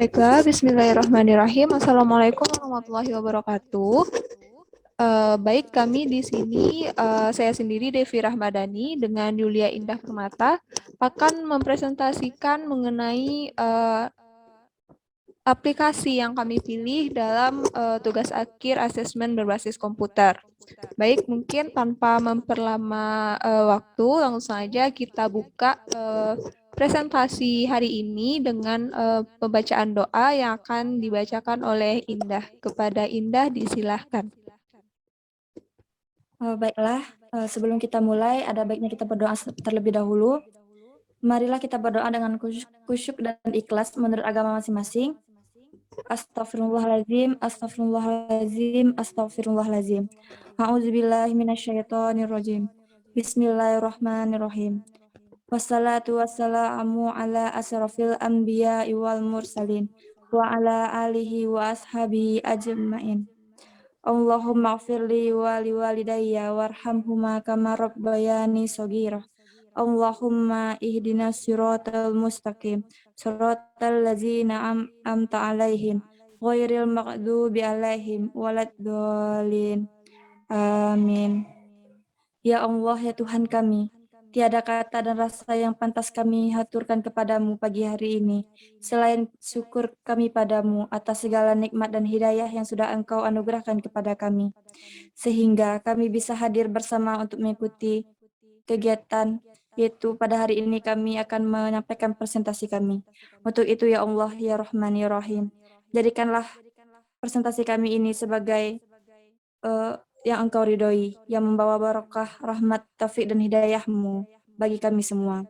Baiklah, bismillahirrahmanirrahim. Assalamualaikum warahmatullahi wabarakatuh. Baik, kami di sini, saya sendiri Devi Rahmadani dengan Yulia Indah Permata akan mempresentasikan mengenai aplikasi yang kami pilih dalam tugas akhir asesmen berbasis komputer. Baik, mungkin tanpa memperlama waktu, langsung saja kita buka presentasi hari ini dengan pembacaan doa yang akan dibacakan oleh Indah. Kepada Indah, disilahkan. Baiklah, sebelum kita mulai, ada baiknya kita berdoa terlebih dahulu. Marilah kita berdoa dengan khusyuk dan ikhlas menurut agama masing-masing. Astaghfirullahaladzim, astaghfirullahaladzim, astaghfirullahaladzim. A'udzubillahi minasyaitonirrajim. Bismillahirrahmanirrahim. Wassalatu wassalamu ala asrafil anbiya wal mursalin wa ala alihi wa ashabihi ajma'in. Allahumma gfirli wa liwalidayya warhamhuma kama rabbayani shaghira. Allahumma ihdinas siratal mustaqim, siratal ladzina an'amta 'alaihim, ghairil maghdubi 'alaihim waladdallin. Amin. Ya Allah, ya Tuhan kami, tiada kata dan rasa yang pantas kami haturkan kepadamu pagi hari ini, selain syukur kami padamu atas segala nikmat dan hidayah yang sudah Engkau anugerahkan kepada kami, sehingga kami bisa hadir bersama untuk mengikuti kegiatan, yaitu pada hari ini kami akan menyampaikan presentasi kami. Untuk itu ya Allah, ya Rahman, ya Rahim, jadikanlah presentasi kami ini sebagai yang Engkau ridhoi, yang membawa barokah, rahmat, taufik dan hidayah-Mu bagi kami semua.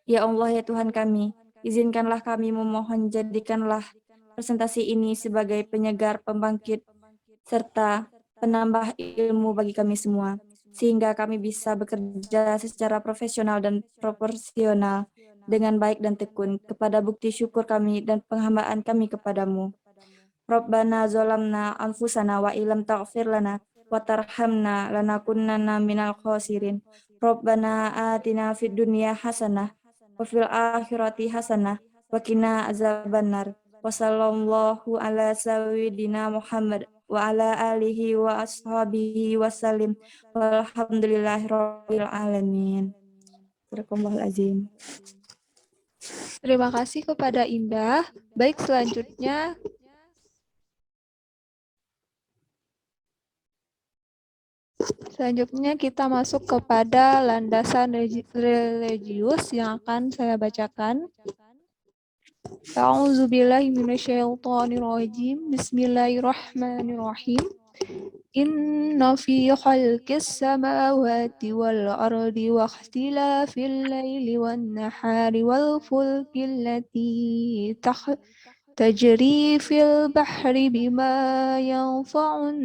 Ya Allah, ya Tuhan kami, izinkanlah kami memohon, jadikanlah presentasi ini sebagai penyegar, pembangkit, serta penambah ilmu bagi kami semua, sehingga kami bisa bekerja secara profesional dan proporsional dengan baik dan tekun kepada bukti syukur kami dan penghambaan kami kepadamu. Rabbana zolamna anfusana wa ilam taghfir lana wa tarhamna lanakunanna minal khosirin. Rabbana atina fid dunya hasanah wa fil akhirati hasanah wa qina azabannar. Wa sallallahu ala sayyidina Muhammad wa ala alihi wa ashabihi wa salim. Walhamdulillahi rabbil alamin. Barakallahu azim. Terima kasih kepada Indah. Baik, Selanjutnya kita masuk kepada landasan religius yang akan saya bacakan. A'udzubillahi minasyaitonirrajim. Bismillahirrahmanirrahim. Inna fi khalqis samawati wal ardi wa ikhtilafil laili wan nahari wal fulki allati tajri fil bahri bima yanfa'un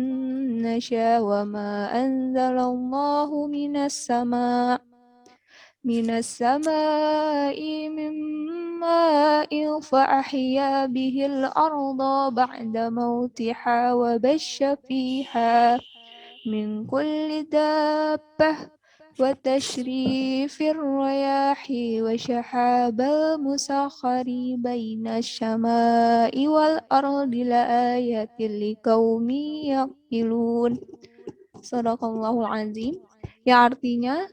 nasya wa ma anzalallahu minas sama'i min ma'in fa ahya bihil arda ba'da mautiha wa basya fiha min kulli dabbah wa tashrifir riyahi wa syahabal musakhari baina syama'i wal ardi la ayatin liqaumi yaqilun. Shadaqallahul azim. Yang artinya,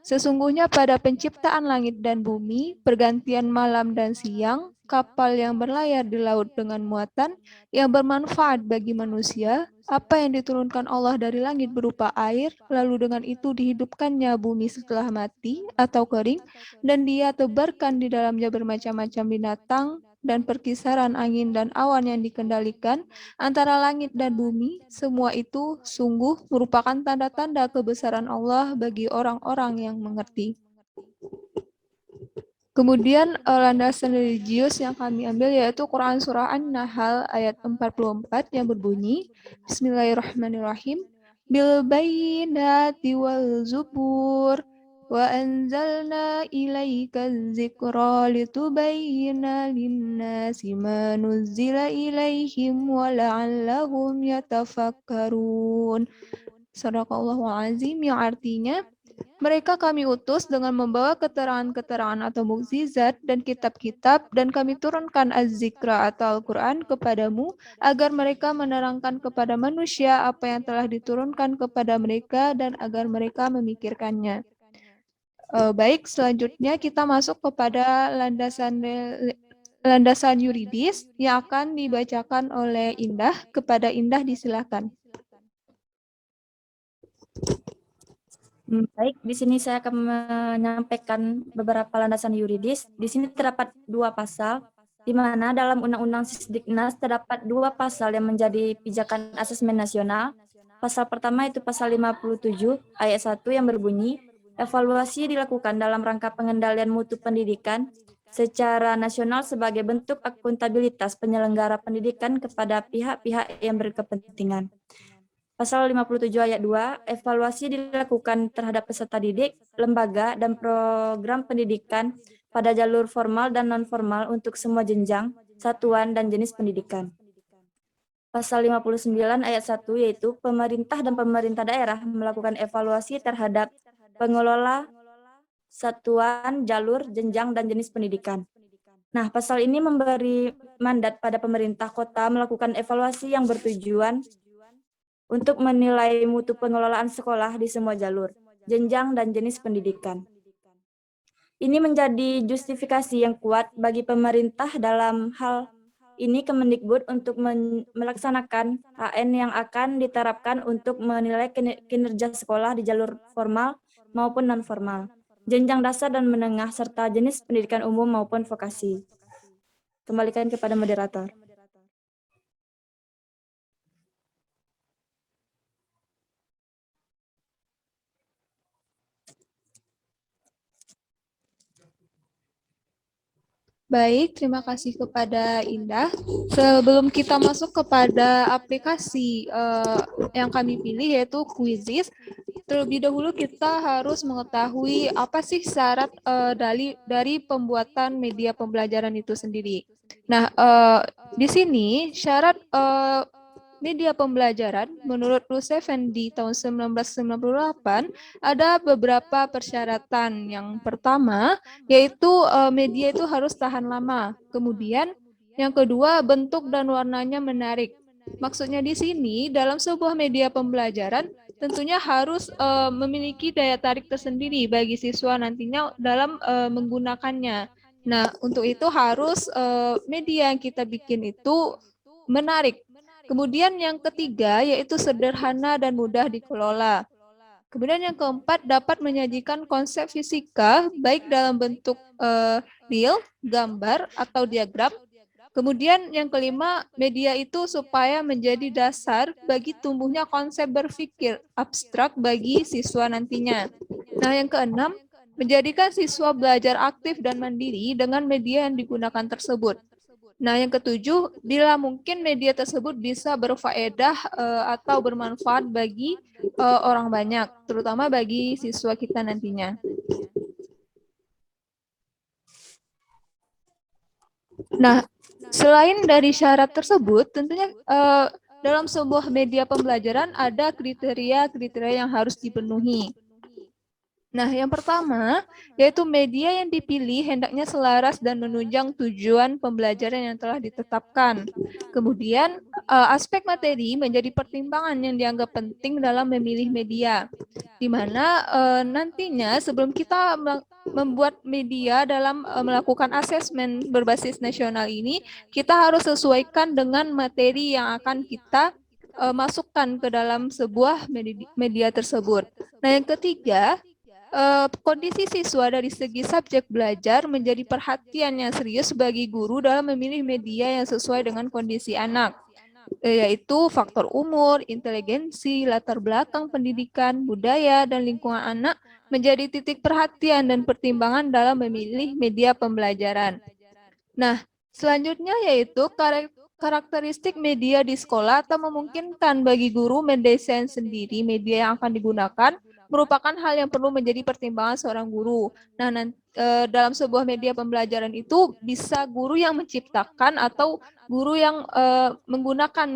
sesungguhnya pada penciptaan langit dan bumi, pergantian malam dan siang, kapal yang berlayar di laut dengan muatan yang bermanfaat bagi manusia, apa yang diturunkan Allah dari langit berupa air, lalu dengan itu dihidupkannya bumi setelah mati atau kering, dan Dia tebarkan di dalamnya bermacam-macam binatang dan perkisaran angin dan awan yang dikendalikan antara langit dan bumi, semua itu sungguh merupakan tanda-tanda kebesaran Allah bagi orang-orang yang mengerti. Kemudian landasan religius yang kami ambil yaitu Quran Surah An-Nahl ayat 44 yang berbunyi, Bismillahirrahmanirrahim, Bil bayyinati wal zubur, wa anzalna ilaika dzikra litubayyana linnasi ma nuzzila ilaihim wa la'allahum yatafakkarun. Shadaqallahul azim, yang artinya, mereka kami utus dengan membawa keterangan-keterangan atau mukjizat dan kitab-kitab, dan kami turunkan az-zikra atau Al-Quran kepadamu, agar mereka menerangkan kepada manusia apa yang telah diturunkan kepada mereka, dan agar mereka memikirkannya. Baik, selanjutnya kita masuk kepada landasan yuridis yang akan dibacakan oleh Indah. Kepada Indah disilakan. Baik, di sini saya akan menyampaikan beberapa landasan yuridis. Di sini terdapat 2 pasal, di mana dalam Undang-Undang Sisdiknas terdapat 2 pasal yang menjadi pijakan asesmen nasional. Pasal pertama itu pasal 57 ayat 1 yang berbunyi, evaluasi dilakukan dalam rangka pengendalian mutu pendidikan secara nasional sebagai bentuk akuntabilitas penyelenggara pendidikan kepada pihak-pihak yang berkepentingan. Pasal 57 ayat 2, evaluasi dilakukan terhadap peserta didik, lembaga, dan program pendidikan pada jalur formal dan non-formal untuk semua jenjang, satuan, dan jenis pendidikan. Pasal 59 ayat 1 yaitu pemerintah dan pemerintah daerah melakukan evaluasi terhadap pengelola satuan, jalur, jenjang, dan jenis pendidikan. Nah, pasal ini memberi mandat pada pemerintah kota melakukan evaluasi yang bertujuan untuk menilai mutu pengelolaan sekolah di semua jalur, jenjang, dan jenis pendidikan. Ini menjadi justifikasi yang kuat bagi pemerintah dalam hal ini Kemendikbud untuk melaksanakan HN yang akan diterapkan untuk menilai kinerja sekolah di jalur formal maupun non-formal, jenjang dasar dan menengah, serta jenis pendidikan umum maupun vokasi. Kembalikan kepada moderator. Baik, terima kasih kepada Indah. Sebelum kita masuk kepada aplikasi yang kami pilih yaitu Quizizz, terlebih dahulu kita harus mengetahui apa sih syarat dari pembuatan media pembelajaran itu sendiri. Nah, di sini syarat media pembelajaran menurut Rus Effendi tahun 1998 ada beberapa persyaratan. Yang pertama yaitu media itu harus tahan lama. Kemudian yang kedua, bentuk dan warnanya menarik. Maksudnya di sini dalam sebuah media pembelajaran tentunya harus memiliki daya tarik tersendiri bagi siswa nantinya dalam menggunakannya. Nah, untuk itu harus media yang kita bikin itu menarik. Kemudian yang ketiga yaitu sederhana dan mudah dikelola. Kemudian yang keempat, dapat menyajikan konsep fisika baik dalam bentuk real, gambar, atau diagram. Kemudian yang kelima, media itu supaya menjadi dasar bagi tumbuhnya konsep berpikir abstrak bagi siswa nantinya. Nah, yang keenam, menjadikan siswa belajar aktif dan mandiri dengan media yang digunakan tersebut. Nah, yang ketujuh, bila mungkin media tersebut bisa berfaedah atau bermanfaat bagi orang banyak, terutama bagi siswa kita nantinya. Nah, selain dari syarat tersebut, tentunya dalam sebuah media pembelajaran ada kriteria-kriteria yang harus dipenuhi. Nah, yang pertama, yaitu media yang dipilih hendaknya selaras dan menunjang tujuan pembelajaran yang telah ditetapkan. Kemudian, aspek materi menjadi pertimbangan yang dianggap penting dalam memilih media, di mana nantinya sebelum kita membuat media dalam melakukan asesmen berbasis nasional ini, kita harus sesuaikan dengan materi yang akan kita masukkan ke dalam sebuah media tersebut. Nah, yang ketiga, kondisi siswa dari segi subjek belajar menjadi perhatian yang serius bagi guru dalam memilih media yang sesuai dengan kondisi anak, yaitu faktor umur, inteligensi, latar belakang pendidikan, budaya, dan lingkungan anak menjadi titik perhatian dan pertimbangan dalam memilih media pembelajaran. Nah, selanjutnya yaitu karakteristik media di sekolah atau memungkinkan bagi guru mendesain sendiri media yang akan digunakan merupakan hal yang perlu menjadi pertimbangan seorang guru. Nah, dalam sebuah media pembelajaran itu bisa guru yang menciptakan atau guru yang menggunakan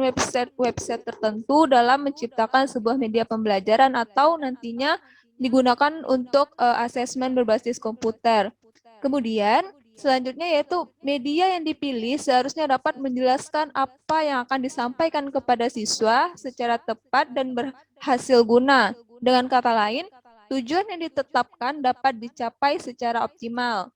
website tertentu dalam menciptakan sebuah media pembelajaran atau nantinya digunakan untuk asesmen berbasis komputer. Kemudian, selanjutnya yaitu media yang dipilih seharusnya dapat menjelaskan apa yang akan disampaikan kepada siswa secara tepat dan berhasil guna. Dengan kata lain, tujuan yang ditetapkan dapat dicapai secara optimal.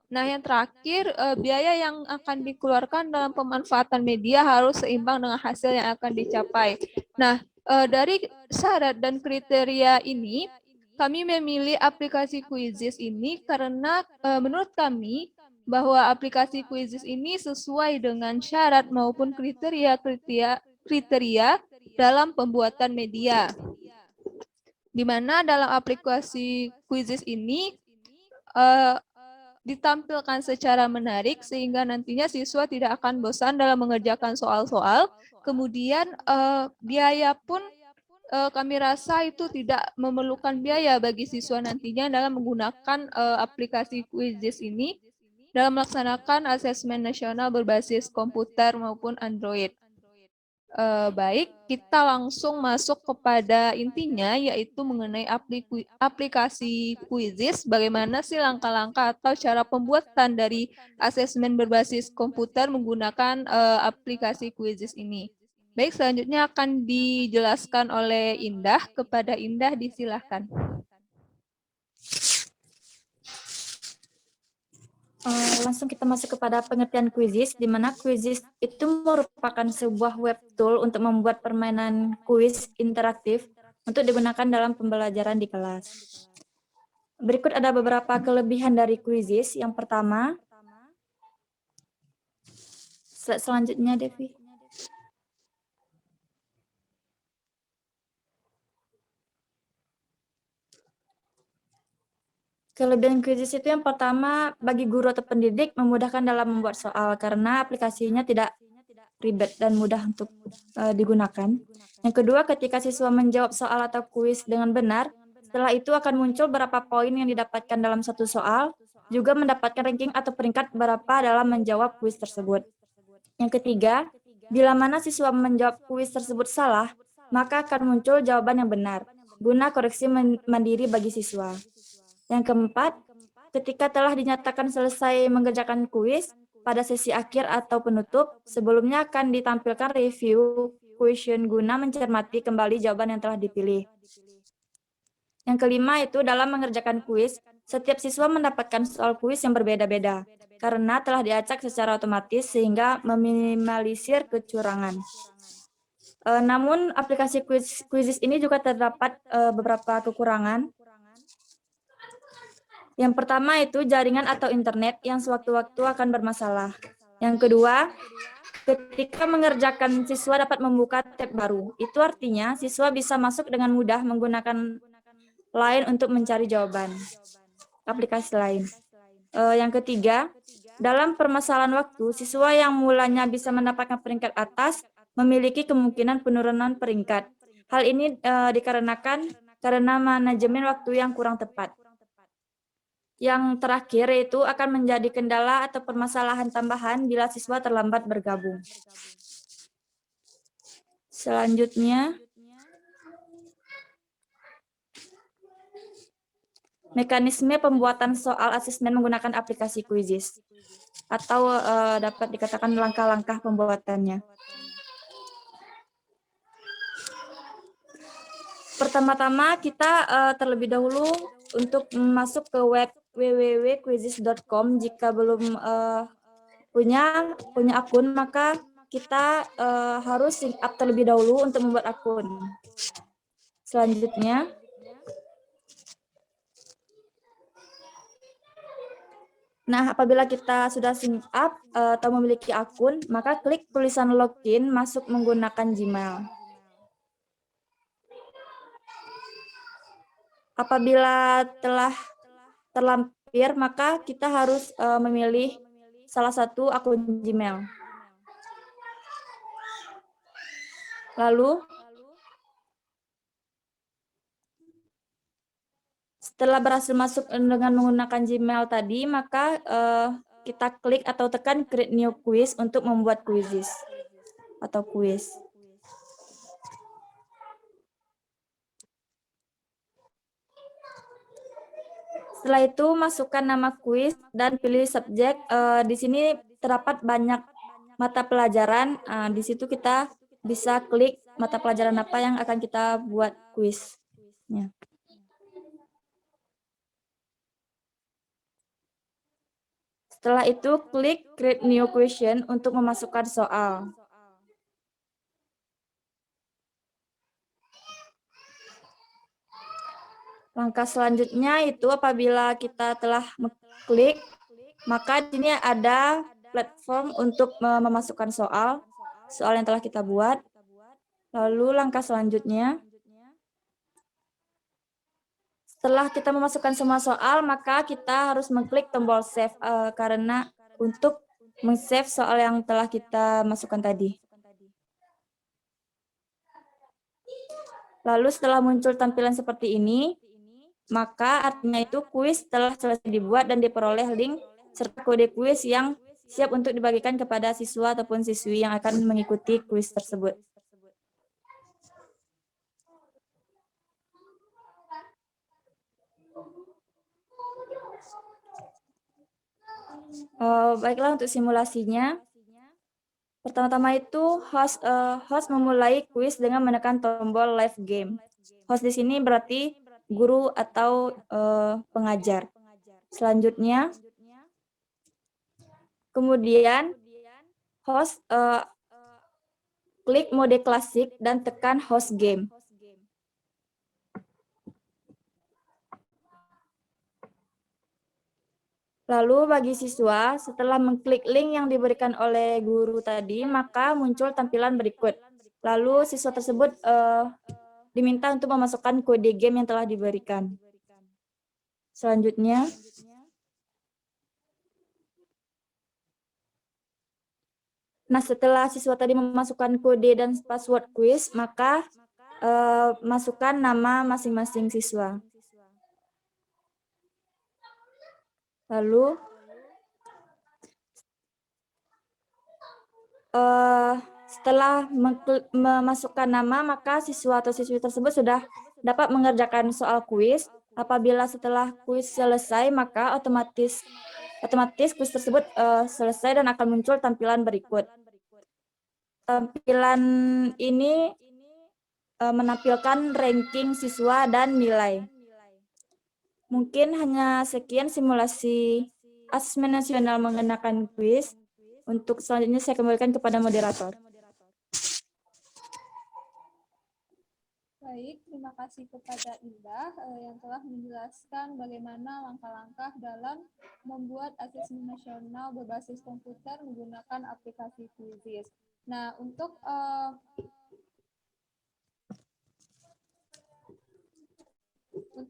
Nah, yang terakhir, biaya yang akan dikeluarkan dalam pemanfaatan media harus seimbang dengan hasil yang akan dicapai. Nah, dari syarat dan kriteria ini, kami memilih aplikasi Quizizz ini karena menurut kami bahwa aplikasi Quizizz ini sesuai dengan syarat maupun kriteria dalam pembuatan media. Di mana dalam aplikasi Quizizz ini uh, ditampilkan secara menarik sehingga nantinya siswa tidak akan bosan dalam mengerjakan soal-soal. Kemudian biaya pun kami rasa itu tidak memerlukan biaya bagi siswa nantinya dalam menggunakan aplikasi Quizizz ini dalam melaksanakan asesmen nasional berbasis komputer maupun Android. Baik, kita langsung masuk kepada intinya, yaitu mengenai aplikasi Quizizz. Bagaimana sih langkah-langkah atau cara pembuatan dari asesmen berbasis komputer menggunakan aplikasi Quizizz ini? Baik, selanjutnya akan dijelaskan oleh Indah. Kepada Indah, disilahkan. Langsung kita masuk kepada pengertian Quizizz, di mana Quizizz itu merupakan sebuah web tool untuk membuat permainan kuis interaktif untuk digunakan dalam pembelajaran di kelas. Berikut ada beberapa kelebihan dari Quizizz. Yang pertama, selanjutnya Devi. Kelebihan Quizizz itu yang pertama, bagi guru atau pendidik memudahkan dalam membuat soal karena aplikasinya tidak ribet dan mudah untuk digunakan. Yang kedua, ketika siswa menjawab soal atau kuis dengan benar, setelah itu akan muncul berapa poin yang didapatkan dalam satu soal, juga mendapatkan ranking atau peringkat berapa dalam menjawab kuis tersebut. Yang ketiga, bila mana siswa menjawab kuis tersebut salah, maka akan muncul jawaban yang benar, guna koreksi mandiri bagi siswa. Yang keempat, ketika telah dinyatakan selesai mengerjakan kuis, pada sesi akhir atau penutup, sebelumnya akan ditampilkan review question guna mencermati kembali jawaban yang telah dipilih. Yang kelima itu dalam mengerjakan kuis, setiap siswa mendapatkan soal kuis yang berbeda-beda, karena telah diacak secara otomatis sehingga meminimalisir kecurangan. Namun aplikasi Quizizz ini juga terdapat beberapa kekurangan. Yang pertama itu jaringan atau internet yang sewaktu-waktu akan bermasalah. Yang kedua, ketika mengerjakan siswa dapat membuka tab baru. Itu artinya siswa bisa masuk dengan mudah menggunakan lain untuk mencari jawaban. Aplikasi lain. Yang ketiga, dalam permasalahan waktu, siswa yang mulanya bisa mendapatkan peringkat atas memiliki kemungkinan penurunan peringkat. Hal ini dikarenakan karena manajemen waktu yang kurang tepat. Yang terakhir yaitu akan menjadi kendala atau permasalahan tambahan bila siswa terlambat bergabung. Selanjutnya, mekanisme pembuatan soal asesmen menggunakan aplikasi Quizizz, atau dapat dikatakan langkah-langkah pembuatannya. Pertama-tama kita terlebih dahulu untuk masuk ke web www.quizizz.com. Jika belum punya akun, maka kita harus sign up terlebih dahulu untuk membuat akun. Selanjutnya, nah apabila kita sudah sign up atau memiliki akun, maka klik tulisan login masuk menggunakan Gmail. Apabila telah terlampir, maka kita harus memilih salah satu akun Gmail. Lalu, setelah berhasil masuk dengan menggunakan Gmail tadi, maka kita klik atau tekan create new quiz untuk membuat Quizizz atau kuis. Setelah itu masukkan nama kuis dan pilih subjek. Di sini terdapat banyak mata pelajaran. Di situ kita bisa klik mata pelajaran apa yang akan kita buat kuisnya. Setelah itu klik create new question untuk memasukkan soal. Langkah selanjutnya itu apabila kita telah mengklik, maka di sini ada platform untuk memasukkan soal yang telah kita buat. Lalu langkah selanjutnya, setelah kita memasukkan semua soal, maka kita harus mengklik tombol save karena untuk men-save soal yang telah kita masukkan tadi. Lalu setelah muncul tampilan seperti ini, maka artinya itu kuis telah selesai dibuat dan diperoleh link serta kode kuis yang siap untuk dibagikan kepada siswa ataupun siswi yang akan mengikuti kuis tersebut. Baiklah untuk simulasinya. Pertama-tama itu host memulai kuis dengan menekan tombol live game. Host di sini berarti guru atau pengajar. Selanjutnya, kemudian host klik mode klasik dan tekan host game. Lalu bagi siswa, setelah mengklik link yang diberikan oleh guru tadi, maka muncul tampilan berikut. Lalu siswa tersebut diminta untuk memasukkan kode game yang telah diberikan. Selanjutnya, nah setelah siswa tadi memasukkan kode dan password quiz, maka masukkan nama masing-masing siswa. Lalu setelah memasukkan nama, maka siswa atau siswi tersebut sudah dapat mengerjakan soal kuis. Apabila setelah kuis selesai, maka otomatis kuis tersebut selesai dan akan muncul tampilan berikut. Tampilan ini menampilkan ranking siswa dan nilai. Mungkin hanya sekian simulasi asesmen nasional mengenakan kuis. Untuk selanjutnya saya kembalikan kepada moderator. Baik, terima kasih kepada Indah yang telah menjelaskan bagaimana langkah-langkah dalam membuat asesmen nasional berbasis komputer menggunakan aplikasi Quizizz. Nah, untuk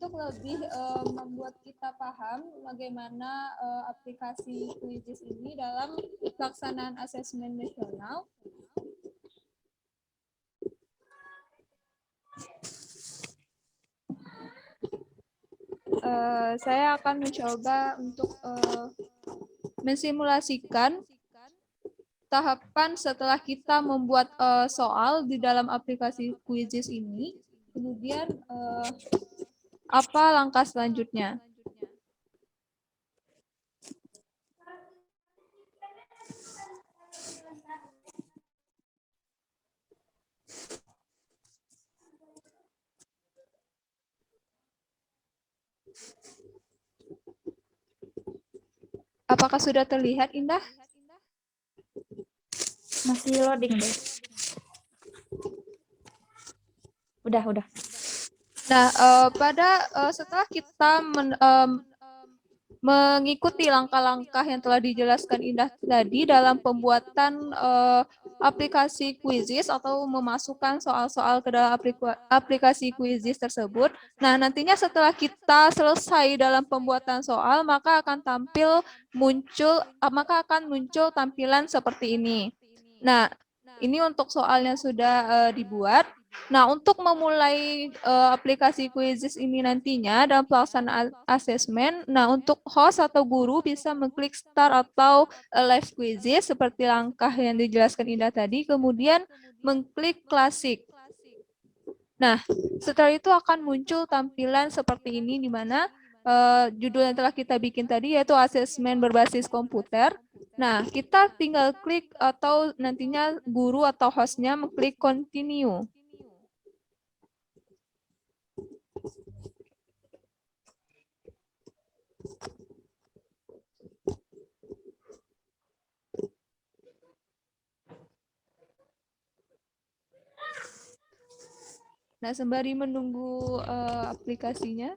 lebih membuat kita paham bagaimana aplikasi Quizizz ini dalam pelaksanaan asesmen nasional, saya akan mencoba untuk mensimulasikan tahapan setelah kita membuat soal di dalam aplikasi Quizizz ini. Kemudian apa langkah selanjutnya? Apakah sudah terlihat, Indah? Masih loading deh. Udah. Nah, setelah kita mengikuti langkah-langkah yang telah dijelaskan Indah tadi dalam pembuatan aplikasi Quizizz atau memasukkan soal-soal ke dalam aplikasi Quizizz tersebut. Nah, nantinya setelah kita selesai dalam pembuatan soal, maka akan muncul tampilan seperti ini. Nah, ini untuk soal yang sudah dibuat. Nah, untuk memulai aplikasi Quizizz ini nantinya dalam pelaksanaan asesmen, nah untuk host atau guru bisa mengklik start atau live Quizizz seperti langkah yang dijelaskan Indah tadi, kemudian mengklik klasik. Nah, setelah itu akan muncul tampilan seperti ini di mana judul yang telah kita bikin tadi yaitu asesmen berbasis komputer. Nah, kita tinggal klik atau nantinya guru atau hostnya mengklik continue. Nah, sembari menunggu aplikasinya,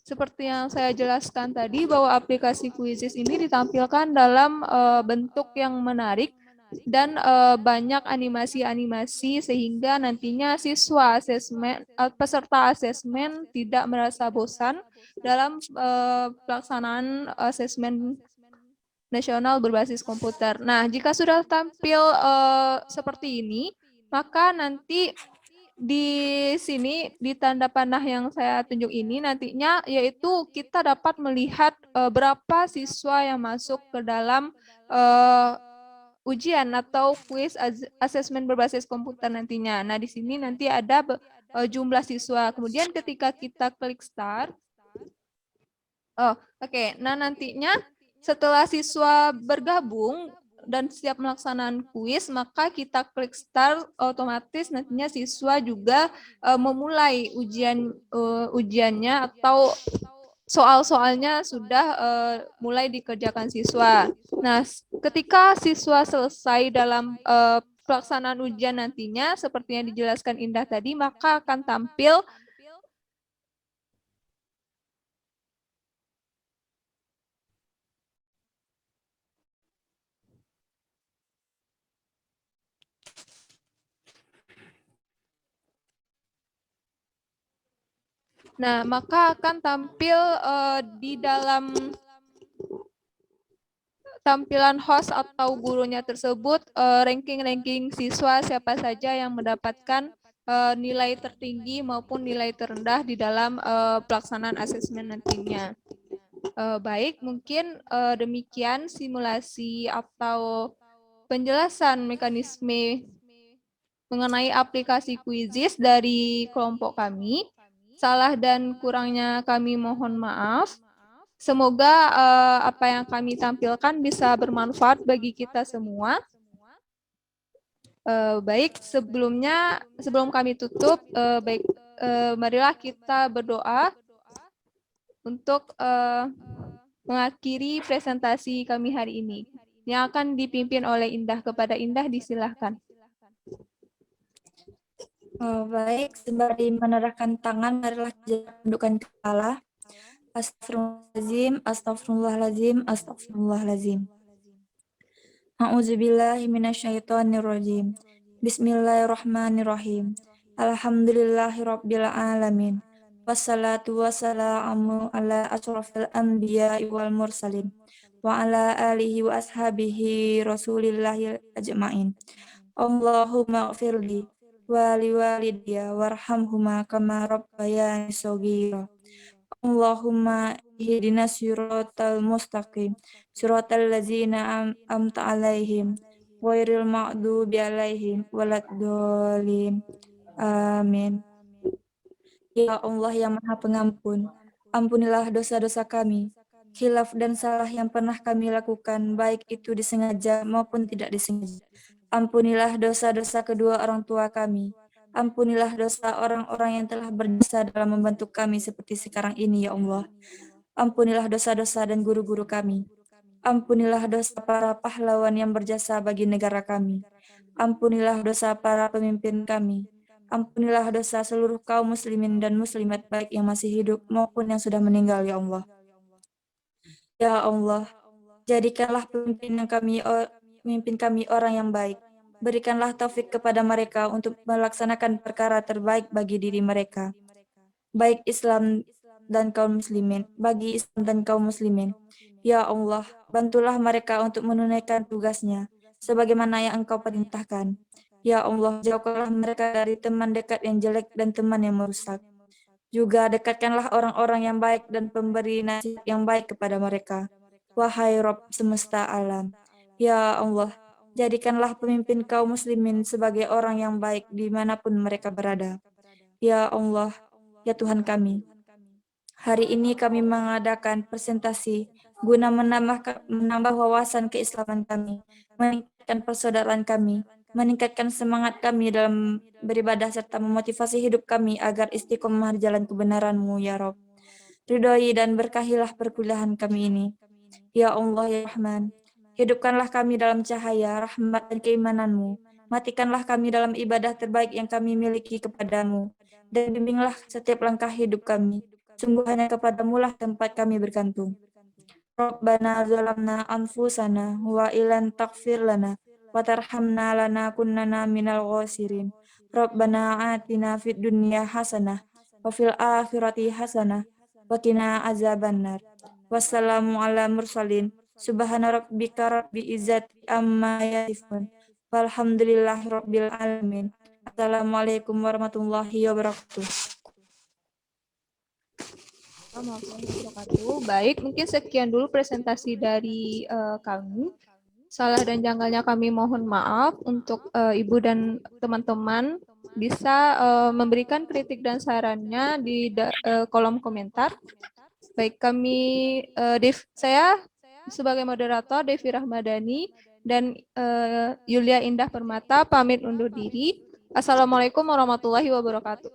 seperti yang saya jelaskan tadi bahwa aplikasi Quizizz ini ditampilkan dalam bentuk yang menarik dan banyak animasi-animasi sehingga nantinya siswa asesmen peserta asesmen tidak merasa bosan dalam pelaksanaan asesmen nasional berbasis komputer. Nah, jika sudah tampil seperti ini, maka nanti di sini di tanda panah yang saya tunjuk ini nantinya yaitu kita dapat melihat berapa siswa yang masuk ke dalam ujian atau kuis asesmen berbasis komputer nantinya. Nah, di sini nanti ada jumlah siswa. Kemudian ketika kita klik start, oke. Nah, nantinya setelah siswa bergabung dan siap melaksanakan kuis, maka kita klik start, otomatis nantinya siswa juga memulai ujiannya atau soal-soalnya sudah mulai dikerjakan siswa. Nah, ketika siswa selesai dalam pelaksanaan ujian nantinya, seperti yang dijelaskan Indah tadi, maka akan tampil maka akan tampil di dalam tampilan host atau gurunya tersebut ranking-ranking siswa siapa saja yang mendapatkan nilai tertinggi maupun nilai terendah di dalam pelaksanaan asesmen nantinya. Baik, mungkin demikian simulasi atau penjelasan mekanisme mengenai aplikasi Quizizz dari kelompok kami. Salah dan kurangnya kami mohon maaf. Semoga apa yang kami tampilkan bisa bermanfaat bagi kita semua. Baik, sebelum kami tutup, marilah kita berdoa untuk mengakhiri presentasi kami hari ini yang akan dipimpin oleh Indah. Kepada Indah disilahkan. Baik, sembari menerahkan tangan, marilah kita tundukkan kepala. Astagfirullahaladzim, astagfirullahaladzim, astagfirullahaladzim. A'udzubillahi minasyaitonirrajim. Bismillahirrahmanirrahim. Alhamdulillahirabbil alamin. Wassalatu wassalamu ala asyrafil anbiya'i wal mursalin wa ala alihi wa ashabihi rasulillahi ajma'in. Allahumma gfirli wa liwalidayya warhamhuma kama rabbayani shaghira. Allahumma ihdinas siratal mustaqim siratal ladzina amta alaihim ghairil maghdubi alaihim waladdallin. Amin. Ya Allah yang Maha Pengampun, ampunilah dosa-dosa kami, khilaf dan salah yang pernah kami lakukan, baik itu disengaja maupun tidak disengaja. Ampunilah dosa-dosa kedua orang tua kami. Ampunilah dosa orang-orang yang telah berjasa dalam membantu kami seperti sekarang ini, ya Allah. Ampunilah dosa-dosa dan guru-guru kami. Ampunilah dosa para pahlawan yang berjasa bagi negara kami. Ampunilah dosa para pemimpin kami. Ampunilah dosa seluruh kaum muslimin dan muslimat baik yang masih hidup maupun yang sudah meninggal, ya Allah. Ya Allah, jadikanlah pemimpin kami orang yang baik. Berikanlah taufik kepada mereka untuk melaksanakan perkara terbaik bagi diri mereka, baik Islam dan kaum muslimin, bagi Islam dan kaum muslimin. Ya Allah, bantulah mereka untuk menunaikan tugasnya sebagaimana yang Engkau perintahkan. Ya Allah, jauhkanlah mereka dari teman dekat yang jelek dan teman yang merusak. Juga dekatkanlah orang-orang yang baik dan pemberi nasihat yang baik kepada mereka. Wahai Rabb semesta alam, ya Allah, jadikanlah pemimpin kaum muslimin sebagai orang yang baik dimanapun mereka berada. Ya Allah, ya Tuhan kami, Hari ini kami mengadakan presentasi guna menambah wawasan keislaman kami, meningkatkan persaudaraan kami, meningkatkan semangat kami dalam beribadah serta memotivasi hidup kami agar istiqomah di jalan kebenaran-Mu ya Rob. Ridhoi dan berkahilah perkuliahan kami ini. Ya Allah ya Rahman, hidupkanlah kami dalam cahaya, rahmat dan keimanan-Mu. Matikanlah kami dalam ibadah terbaik yang kami miliki kepadamu. Dan bimbinglah setiap langkah hidup kami. Sungguh hanya kepadamu lah tempat kami bergantung. Rabbana zalamna anfusana wa ilan taghfir lana wa tarhamna lanakunanna minal khasirin. Rabbana atina fid dunya hasanah wa fil akhirati hasanah wa qina azabannar. Wassalamu ala mursalin. Subhana rabbika rabbil izzati amma yasifun. Walhamdulillahi rabbil alamin. Assalamualaikum warahmatullahi wabarakatuh. Warahmatullahi wabarakatuh. Baik, mungkin sekian dulu presentasi dari kami. Salah dan janggalnya kami mohon maaf untuk Ibu dan teman-teman bisa memberikan kritik dan sarannya di kolom komentar. Baik, kami saya sebagai moderator Devi Rahmadani dan Yulia Indah Permata pamit undur diri. Assalamualaikum warahmatullahi wabarakatuh.